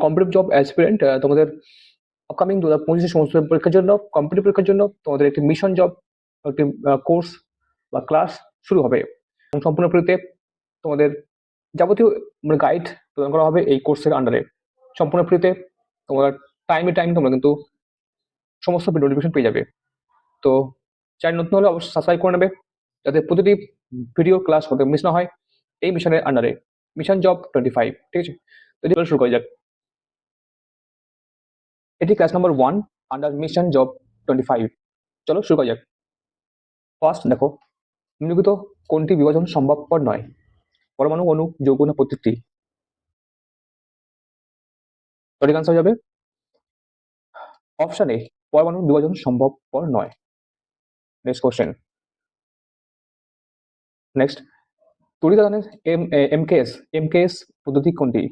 Competitive job aspirant, তোমাদের upcoming 2025 সমস্ত পরীক্ষার জন্য, কম্পিটিটিভ পরীক্ষার জন্য তোমাদের একটি মিশন জব, একটি কোর্স বা ক্লাস শুরু হবে এবং সম্পূর্ণ ফ্রিতে তোমাদের যাবতীয় গাইড প্রদান করা হবে এই কোর্সের আন্ডারে। সম্পূর্ণ ফ্রিতে তোমরা টাইম তোমরা কিন্তু সমস্ত নোটিফিকেশন পেয়ে যাবে। তো চ্যানেল নতুন হলে অবশ্যই সাবস্ক্রাইব করে নেবে যাতে প্রতিটি ভিডিও ক্লাস হতে মিস না হয় এই মিশনের আন্ডারে, মিশন জব 25। ঠিক আছে, তো চলো শুরু করা যাক। এটি class number 1 under mission job 25। চলো শুরু করা যাক। ফার্স্ট দেখো, নিম্নলিখিত কোনটি বিভাজন সম্ভবপর নয়? পরমাণু, অণু, যৌগ না প্রতিটি? সঠিক আনসার যাবে অপশন এ, পরমাণু বিভাজন সম্ভবপর নয়। Next question. নেক্সট, তড়িৎদানের এমকেএস পদ্ধতি কোনটি?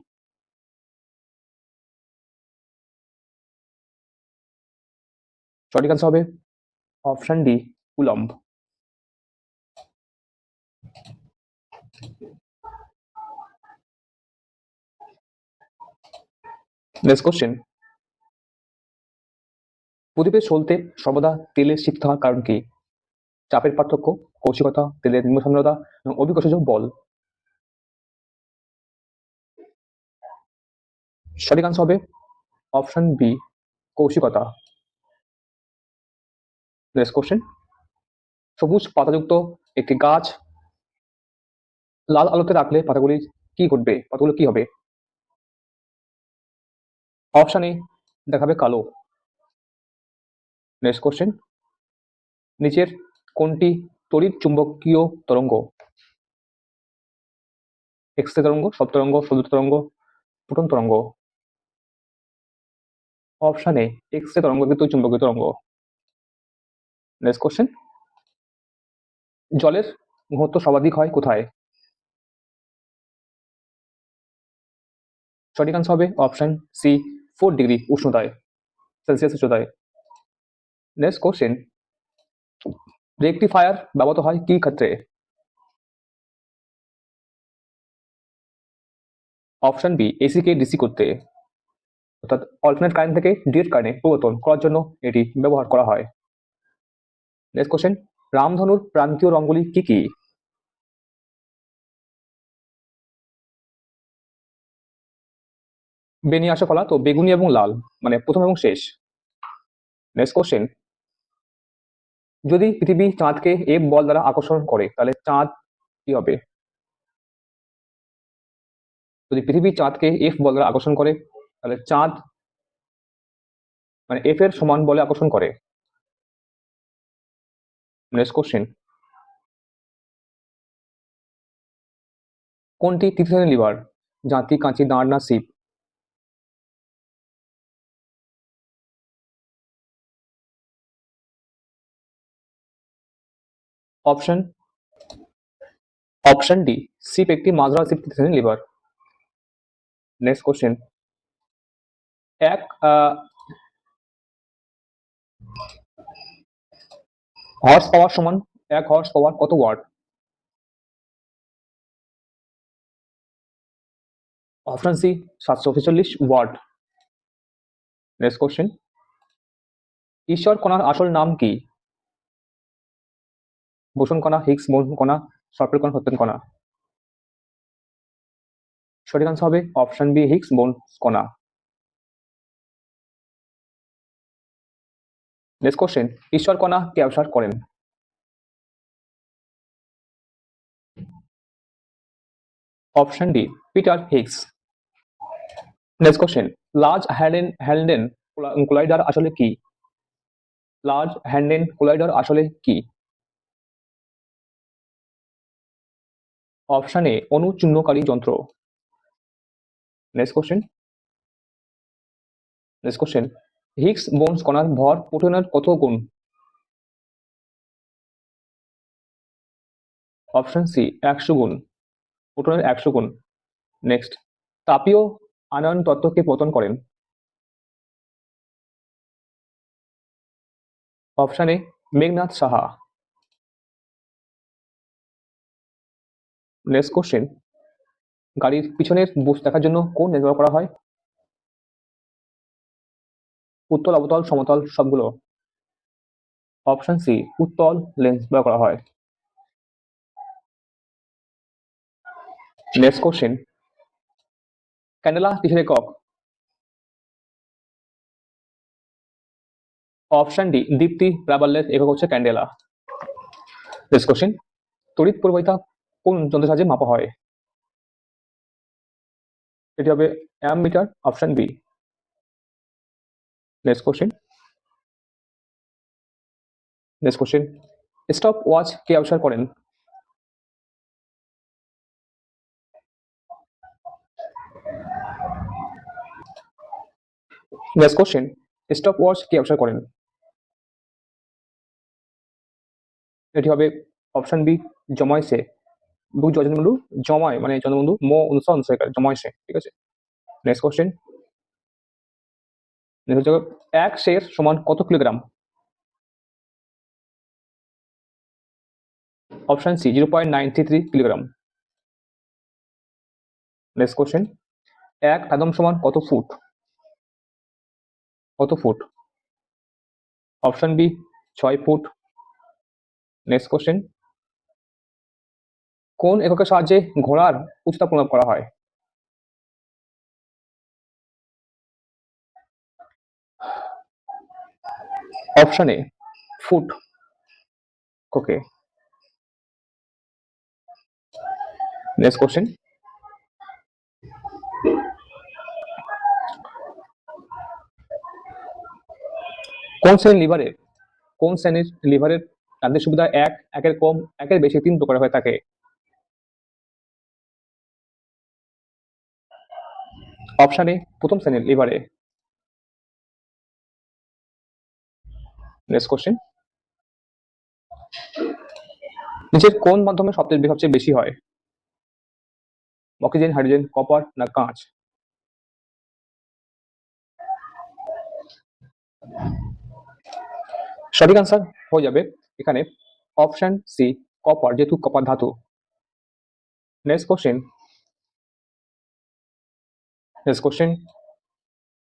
সঠিক আনসার হবে option D, coulomb. Next question, প্রদীপের সলতে সর্বদা তেলের শিখতে থাকার কারণ কি? চাপের পার্থক্য, কৌশিকতা, তেলের নিম্ন সান্দ্রতা এবং অভিকর্ষজ বল? সঠিক আনসার হবে অপশন বি, কৌশিকতা। নেক্সট কোশ্চেন, সবুজ পাতাযুক্ত একটি গাছ লাল আলোতে রাখলে পাতাগুলি কি ঘটবে? পাতাগুলো কি হবে? অপশন এ, দেখাবে কালো। নেক্সট কোশ্চেন, নিচের কোনটি তড়িৎ চুম্বকীয় তরঙ্গ? এক্স রে তরঙ্গ, সব তরঙ্গ, শব্দ তরঙ্গ, ফোটন তরঙ্গ? অপশন এ, এক্স রে তরঙ্গ কিন্তু চুম্বকীয় তরঙ্গ। নেক্সট কোশ্চেন, জলের ঘনত্ব সর্বাধিক হয় কোথায়? সঠিক আনসার হবে অপশন সি, 4 ডিগ্রি উষ্ণতায়, সেলসিয়াস উচ্চতায়। নেক্সট কোশ্চেন, রেকটিফায়ার ব্যবহৃত হয় কি ক্ষেত্রে? অপশন বি, এসি কে ডিসি করতে, অর্থাৎ অল্টারনেট কারেন্ট থেকে ডিরেক্ট কারেন্টে পরিবর্তন করার জন্য এটি ব্যবহার করা হয়। নেক্সট কোশ্চেন, রামধনুর প্রান্তীয় রঙগুলি কি কি? বেনি আসা ফলা, তো বেগুনি এবং লাল, মানে প্রথম এবং শেষ। নেক্সট কোশ্চেন, যদি পৃথিবী চাঁদকে এফ বল দ্বারা আকর্ষণ করে তাহলে চাঁদ কি হবে? যদি পৃথিবী চাঁদকে এফ বল দ্বারা আকর্ষণ করে তাহলে চাঁদ মানে এফ এর সমান বলে আকর্ষণ করে। নেক্সট কোশ্চেন, কোনটি তৃতীয় শ্রেণীর লিভার? জাঁতি, কাঁচি, দাঁড় না সিপ? অপশন অপশন ডি, সিপ একটি মাজরা সিপ তৃতীয় শ্রেণীর লিভার। নেক্সট কোশ্চেন, এক হর্স পাওয়ার সমান 1 হর্স পাওয়ার কত watt? Option C, 746 watt. Next question, ঈশ্বর কণার আসল নাম কি? বোসন কণা, হিগস বোসন কণা, সল্ফেট কণা, সত্যেন কণা? সঠিক আনসার হবে অপশন বি, হিগস বোসন কণা। নেক্সট কোশ্চেন, ঈশ্বর কণা কে আবিষ্কার করেন? Option D, Peter Higgs. Next question, large হ্যান্ডেন কোলাইডার আসলে কি? লার্জ হ্যান্ডেন কোলাইডার আসলে কি? অপশন এ, অণু চূর্ণকারী যন্ত্র। নেক্সট কোশ্চেন, হিগস বোসন কণার ভর প্রোটনের কত গুণ? অপশন সি, 100 গুণ, প্রোটনের 100 গুণ। নেক্সট, তাপীয় আনয়ন তত্ত্ব কে প্রবর্তন করেন? Option A, Meghnad Saha. Next question, গাড়ির পিছনের বুশ দেখার জন্য কোন লেন্স ব্যবহার করা হয়? উত্তল, অবতল, সমতল সবগুলো। অপশন সি, উত্তল লেন্স ব্যবহার করা হয়। নেক্সট কোশ্চেন, ক্যান্ডেলা কিসের একক? অপশন ডি, দীপ্তি প্রাবল্যের একক হচ্ছে ক্যান্ডেলা। নেক্সট কোশ্চেন, তড়িৎ প্রবাহিতা কোন যন্ত্রের সাহায্যে মাপা হয়? এটি হবে ammeter, option B. Next question, stopwatch কে আবিষ্কার করেন? নেক্সট কোশ্চেন, স্টপ ওয়াচ কে আবিষ্কার করেন? এটি হবে অপশন বি, জমাইসে। জয়চন্দ্র জমায় মানে চন্দ্রবন্ধু অনুসার জমাইসে, ঠিক আছে। নেক্সট কোশ্চেন, এক শের সমান কত kilogram? Option C, 0.93 kilogram. Next question, এক ফাদম সমান কত ফুট? কত foot? Option B, 6 foot. Next question, কোন এককের সাহায্যে ঘোড়ার উচ্চতা পরিমাপ করা হয়? Option A, foot. Okay. Next question, কোন শ্রেণীর লিভারের খাদ্যের সুবিধা একের কম, একের বেশি 3 প্রকার হয়ে থাকে? অপশন এ, প্রথম শ্রেণীর লিভারে। নেক্সট কোশ্চেন, নিচের কোন মাধ্যমে সবচেয়ে বেশি হয়? অক্সিজেন, হাইড্রোজেন, কপার না কাঁচ? সঠিক আনসার হয়ে যাবে এখানে অপশন সি, কপার, যেহেতু কপার ধাতু। নেক্সট কোশ্চেন,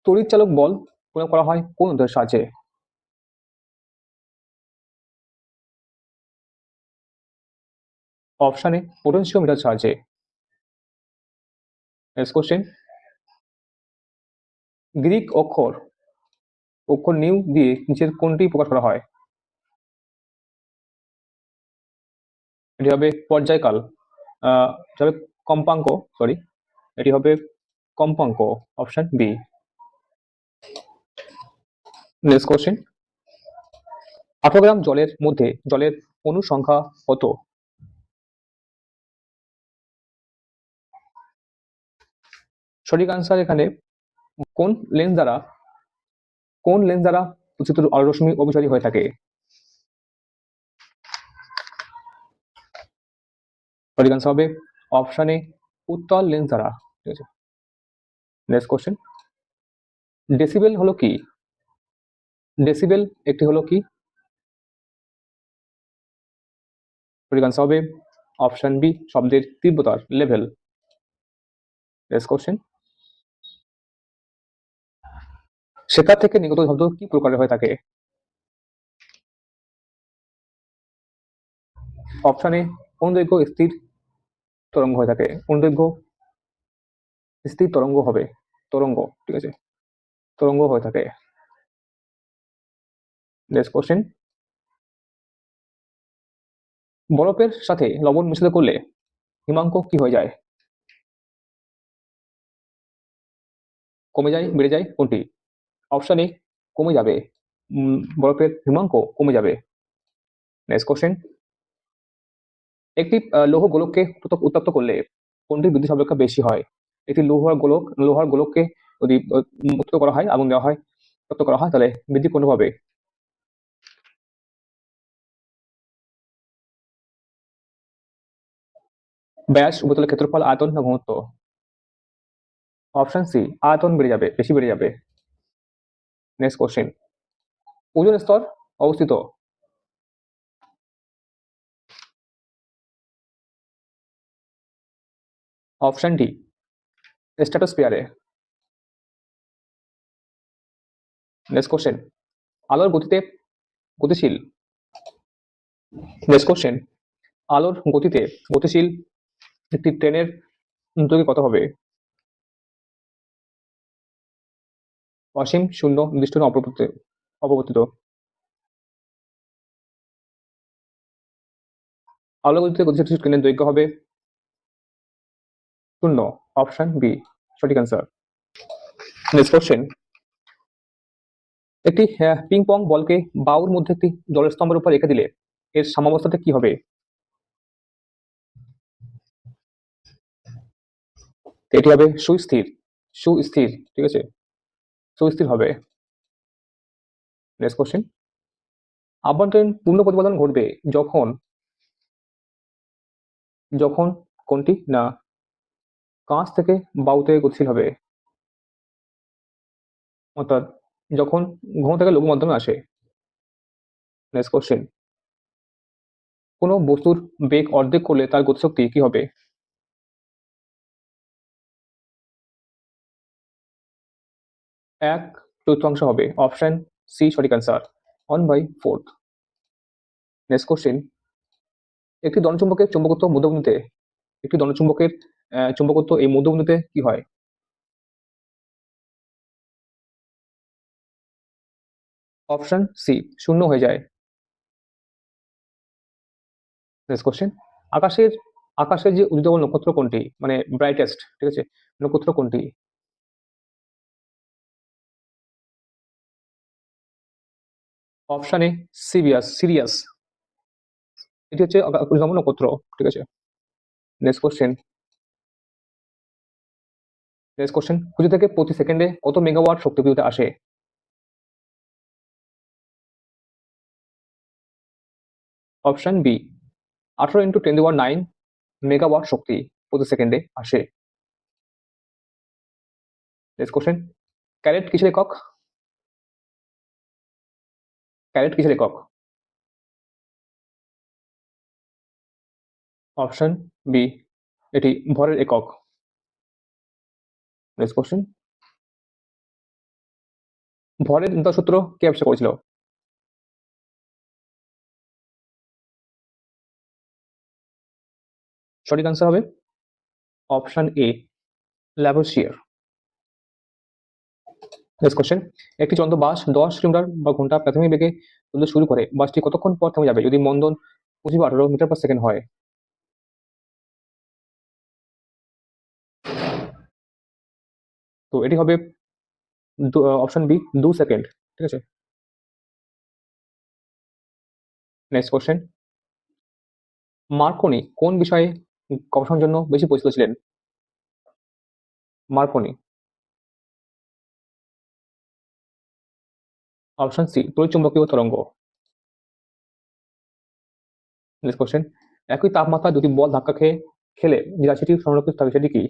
তড়িৎ চালক বল প্রয়োগ করা হয় কোন যন্ত্রের সাহায্যে? অপশন এ, পোটেনশিওমিটার সাহায্যে। নেক্সট কোশ্চেন, গ্রিক অক্ষর নিউ দিয়ে নিচের কোনটি প্রকাশ করা হয়? এটি হবে পর্যায়কাল, এটি হবে কম্পাঙ্ক, সরি, এটি হবে কম্পাঙ্ক, অপশন বি। নেক্সট কোশ্চেন, 18 গ্রাম জলের মধ্যে জলের অণু সংখ্যা কত? সঠিক আনসার এখানে কোন লেন্স দ্বারা উচ্চিত আলো রশ্মি অভিসারী হয়ে থাকে? সঠিক আনসার হবে অপশন এ, উত্তল লেন্স দ্বারা, ঠিক আছে। নেক্সট কোশ্চেন, ডেসিবেল হলো কি? ডেসিবেল একটি হলো কি? সঠিক আনসার হবে অপশন বি, শব্দের তীব্রতার লেভেল। নেক্সট কোশ্চেন, সেতার থেকে নির্গত শব্দ কি প্রকারের হয়ে থাকে? অপশন এ, অনুদৈর্ঘ্য স্থির তরঙ্গ হয়ে থাকে। অনুদৈর্ঘ্য স্থির তরঙ্গ হবে, তরঙ্গ, ঠিক আছে, তরঙ্গ হয়ে থাকে। নেক্সট কোশ্চেন, বরফের সাথে লবণ মিশ্রিত করলে হিমাঙ্ক কি হয়ে যায়? কমে যায়, বেড়ে যায়, কোনটি? অপশন এ, কমে যাবে, বরফের হিমাঙ্ক কমে যাবে। নেক্সট কোশ্চেন, একটি লৌহ গোলককে উত্তপ্ত করলে কোনটির বিদ্যুৎ সংবেগ বেশি হয়? একটি লোহার গোলককে যদি উত্তপ্ত করা হয়, আগুন দেওয়া হয়, উত্তপ্ত করা হয়, তাহলে বিদ্যুৎ কোন হবে? ব্যাস, উপতলের ক্ষেত্রফল, আয়তন না ঘনত্ব? অপশন সি, আয়তন বেড়ে যাবে, বেশি বেড়ে যাবে। নেক্সট কোশ্চেন, ওজোন স্তর অবস্থিত? অপশন ডি, স্ট্র্যাটোস্ফিয়ারে। নেক্সট কোশ্চেন, আলোর গতিতে গতিশীল। নেক্সট কোশ্চেন, আলোর গতিতে গতিশীল একটি ট্রেনের দ্রুতি কত হবে? অসীম, শূন্য, নির্দিষ্ট না অপরিবর্তিত? আলোর গতিতে গতিশীল ট্রেনের দৈর্ঘ্য হবে শূন্য। অপশন বি সঠিক অ্যান্সার। নেক্সট কোশ্চেন, একটি পিং পং বলকে বাউর মধ্যে একটি জলের স্তম্ভের উপর রেখে দিলে এর সাম্যাবস্থাতে কি হবে? এটি হবে সুস্থির। সুস্থির, ঠিক আছে, সুস্থির হবে। নেক্সট কোশ্চেন, আভ্যন্তরীণ পূর্ণ প্রতিপাদন ঘটবে যখন যখন কোনটি না কাঁচ থেকে বাউতে গতিশীল হবে, অর্থাৎ যখন ঘন থেকে লঘু মাধ্যমে আসে। নেক্সট কোশ্চেন, কোনো বস্তুর বেগ অর্ধেক করলে তার গতিশক্তি কি হবে? এক চতুর্থাংশ হবে। অপশন সি সঠিক অ্যান্সার, 1/4। নেক্সট কোশ্চেন, একটি দণ্ডচুম্বকের চুম্বকত্ব মধ্যবিন্দুতে একটি দণ্ডচুম্বকের চুম্বকত্ব এই মধ্যবিন্দুতে কি হয়? অপশন সি শূন্য হয়ে যায়। নেক্সট কোশ্চেন, আকাশের আকাশের যে উজ্জ্বল নক্ষত্র কোনটি, মানে ব্রাইটেস্ট, ঠিক আছে, নক্ষত্র কোনটি? Option A serious. এটি হচ্ছে ক্ষুদ্রতম নক্ষত্র, ঠিক আছে। নেক্সট কোশ্চেন, সূর্য থেকে প্রতি সেকেন্ডে কত মেগাওয়াট শক্তি পৃথিবীতে আসে? অপশন বি 18 × 10⁹ মেগাওয়াট শক্তি প্রতি সেকেন্ডে আসে। নেক্সট কোশ্চেন, ক্যারেট কিসের একক? ক্যারেট কিসের একক? অপশন বি এটি ভরের একক। নেক্সট কোশ্চেন, ভরের নির্ধারক সূত্র কে আবিষ্কার করেছিল? সঠিক আনসার হবে অপশন এ ল্যাভোসিয়ার। নেক্সট কোশ্চেন, একটি চলন্ত বাস 10 কিলোমিটার/ঘন্টা প্রাথমিক বেগে চলতে শুরু করে বাসটি কতক্ষণ পর থেমে যাবে যদি মন্দন 25 বা 18 মিটার/সেকেন্ড হয়? তো এটি হবে অপশন বি 2 সেকেন্ড, ঠিক আছে। নেক্সট কোশ্চেন, মার্কনি কোন বিষয়ে গবেষণার জন্য বেশি পরিচিত ছিলেন? মার্কনি। অপশন সি তড়িৎচুম্বকীয় তরঙ্গ। নেক্সট কোশ্চেন, একই তাপমাত্রায় দুটি বল ধাক্কা খেলে যে রাশিটি সংরক্ষিত থাকে সেটি কি?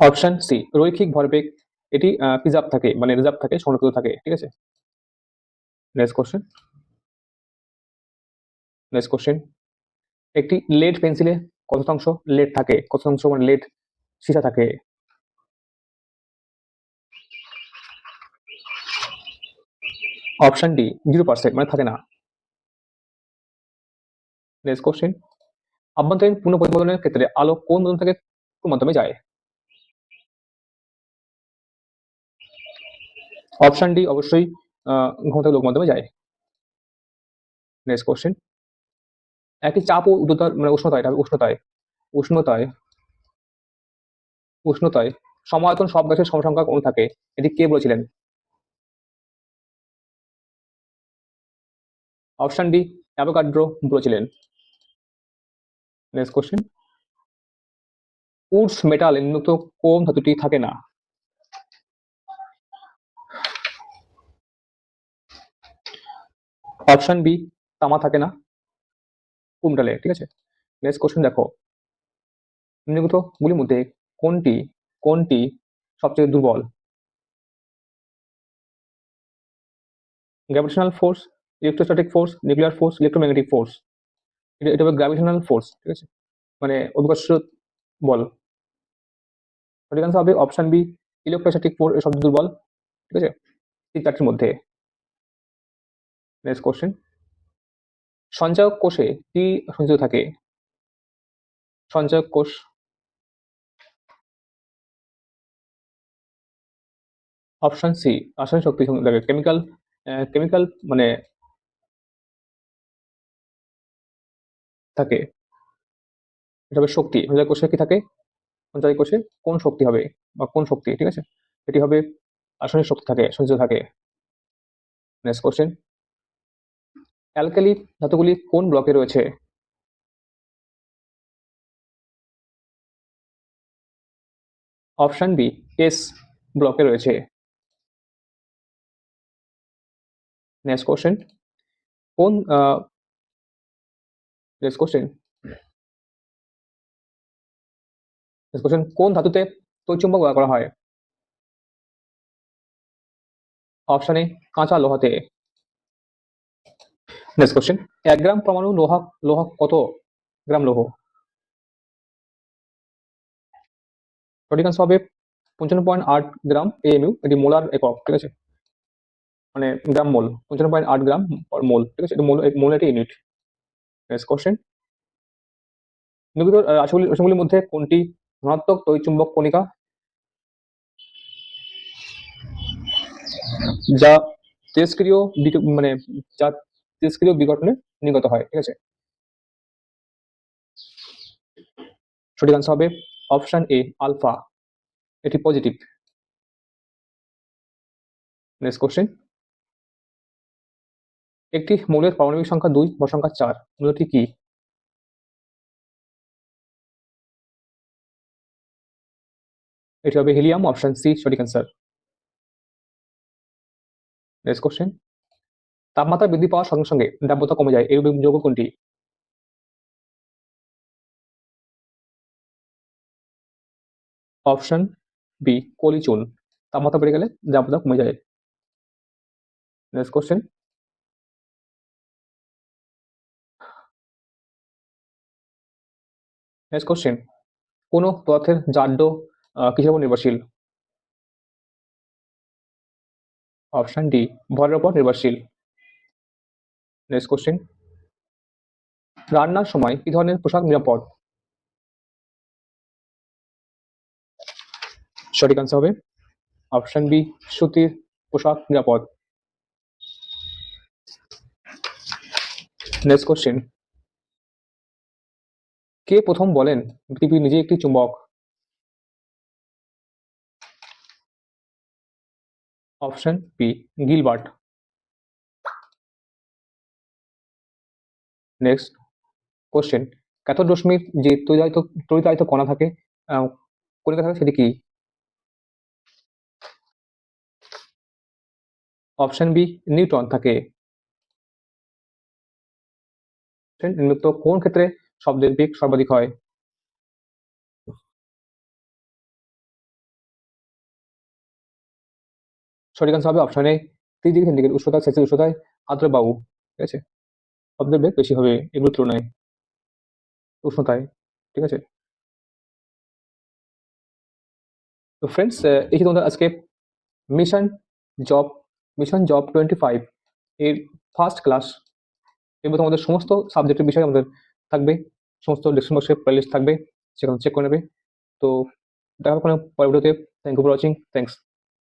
অপশন সি রৈখিক ভরবেগ। এটি প্রিজার্ভ থাকে, মানে রিজার্ভ থাকে, সংরক্ষিত থাকে, ঠিক আছে। নেক্সট কোশ্চেন, একটি লেড পেন্সিলে কত শতাংশ লেড থাকে? কত শতাংশ মানে লেড সীসা থাকে? অপশন ডি 0%, মানে থাকে না। নেক্সট কোশ্চেন, আভ্যন্তরীণ পুনঃ প্রতিপাদনের ক্ষেত্রে আলো কোন মাধ্যম থেকে কোন মাধ্যমে যায়? অপশন ডি অবশ্যই ঘন থেকে লঘু মাধ্যমে যায়। নেক্সট কোশ্চেন, একটি চাপ ও উষ্ণতার মানে উষ্ণতায় এটা উষ্ণতায় উষ্ণতায় উষ্ণতায় সমায়তন সব গ্যাসের সমসংখ্যক অণু থাকে, এটি কে বলেছিলেন? অপশন ডি অ্যাভোগাড্রো বলেছিলেন। নেক্সট কোশ্চেন, উডস মেটাল নিম্নোক্ত কোন ধাতুটি থাকে না? অপশন বি তামা থাকে না কোন মেটালে, ঠিক আছে। নেক্সট কোশ্চেন দেখো, নিম্নলিখিত গুলির মধ্যে কোনটি কোনটি সবচেয়ে দুর্বল? Gravitational force, electrostatic force, nuclear force, electromagnetic force? এটা হবে গ্র্যাভিটেশনাল ফোর্স, ঠিক আছে, মানে অভিকর্ষ বল। সঠিক আনসার হবে অপশন বি ইলেকট্রোস্ট্যাটিক ফোর্স শব্দ দুর্বল। ঠিক আছে, তিন চারটির মধ্যে। নেক্সট কোশ্চেন, সঞ্চয়ক কোষে কি সঞ্চিত থাকে? সঞ্চয়ক কোষ, অপশন সি রাসায়নিক শক্তি থাকে, কেমিক্যাল কেমিক্যাল মানে থাকে। এটা হবে শক্তি। সঞ্চয় কোষে কি থাকে? সঞ্চয় কোষে কোন শক্তি হবে বা কোন শক্তি? ঠিক আছে, এটি হবে রাসায়নিক শক্তি থাকে, সঞ্চিত থাকে। নেক্সট কোশ্চেন, অ্যালকালি ধাতুগুলি কোন ব্লকে রয়েছে? অপশন বি এস ব্লকে রয়েছে। নেক্সট কোশ্চেন, কোন নেক্সট কোশ্চেন নেক্সট কোশ্চেন কোন ধাতুতে তড়িৎচুম্বক ব্যবহার করা হয়? অপশন এ কাঁচা লোহাতে। নেক্সট কোশ্চেন, 1 গ্রাম পরমাণু লোহ কত গ্রাম লৌহ? সঠিক আনসার হবে 55.8 গ্রাম এএমইউ। এটি মোলার একক। ঠিক আছে, মানে গ্রাম মোল, 55.8 গ্রাম মোল। ঠিক আছে, এটা মোল একটি ইউনিট। নেক্সট কোশ্চেন, নিম্নলিখিত রাশিগুলির মধ্যে কোনটি ধনাত্মক তড়িৎচুম্বক কণিকা যা তেজস্ক্রিয় মানে যা তেজস্ক্রিয় বিঘটনে নির্গত হয়? ঠিক আছে, সঠিক আনসার হবে অপশন এ আলফা, এটি পজিটিভ। নেক্সট কোশ্চেন, একটি মৌলের পারমাণবিক সংখ্যা 2 ভর সংখ্যা 4, মূলটি কি? এটি হবে হিলিয়াম, অপশন সি সঠিক আনসার। নেক্সট কোশ্চেন, তাপমাত্রা বৃদ্ধি পাওয়ার সঙ্গে সঙ্গে দাব্যতা কমে যায়, এরূপ যৌগ কোনটি? অপশন বি কলি চুন, তাপমাত্রা বেড়ে গেলে দাব্যতা কমে যায়। নেক্সট কোশ্চেন, নেক্সট কোশ্চেন, কোন পদার্থের জাড্য কিসের উপর নির্ভরশীল? অপশন ডি ভরের উপর নির্ভরশীল। নেক্সট কোশ্চেন, রান্নার সময় কি ধরনের পোশাক নিরাপদ? সঠিক আনসার হবে অপশন বি সুতির পোশাক নিরাপদ। নেক্সট কোশ্চেন, কে প্রথম বলেন পৃথিবী নিজেই একটি চুম্বক? Option B Gilbert. Next question, cathode রশ্মির যে তড়িতায়িত কণা থাকে, কণিকা থাকে, সেটি কি? অপশন বি নিউট্রন থাকে। নিম্নোক্ত কোন ক্ষেত্রে শব্দের বেগ সর্বাধিক হয়? সঠিক আনসার হবে অপশন এ 30 ডিগ্রি সেন্টিগ্রেড উষ্ণতায়, সেলসিয়াস উষ্ণতায় আর্দ্র বায়ু। ঠিক আছে, শব্দের বেগ বেশি হবে এগুলোর তুলনায় উষ্ণতায়। ঠিক আছে, তো ফ্রেন্ডস, এই যে তোমাদের আজকে মিশন জব জব 25 এর ফার্স্ট ক্লাস। এবার তোমাদের সমস্ত সাবজেক্টের বিষয় আমাদের থাকবে, সমস্ত ডিসক্রিপশন বক্সে প্লেলিস্ট থাকবে, সেখানে চেক করে নেবে। তো দেখা হবে কোনো পরের ভিডিওতে। Thank you for watching. Thanks.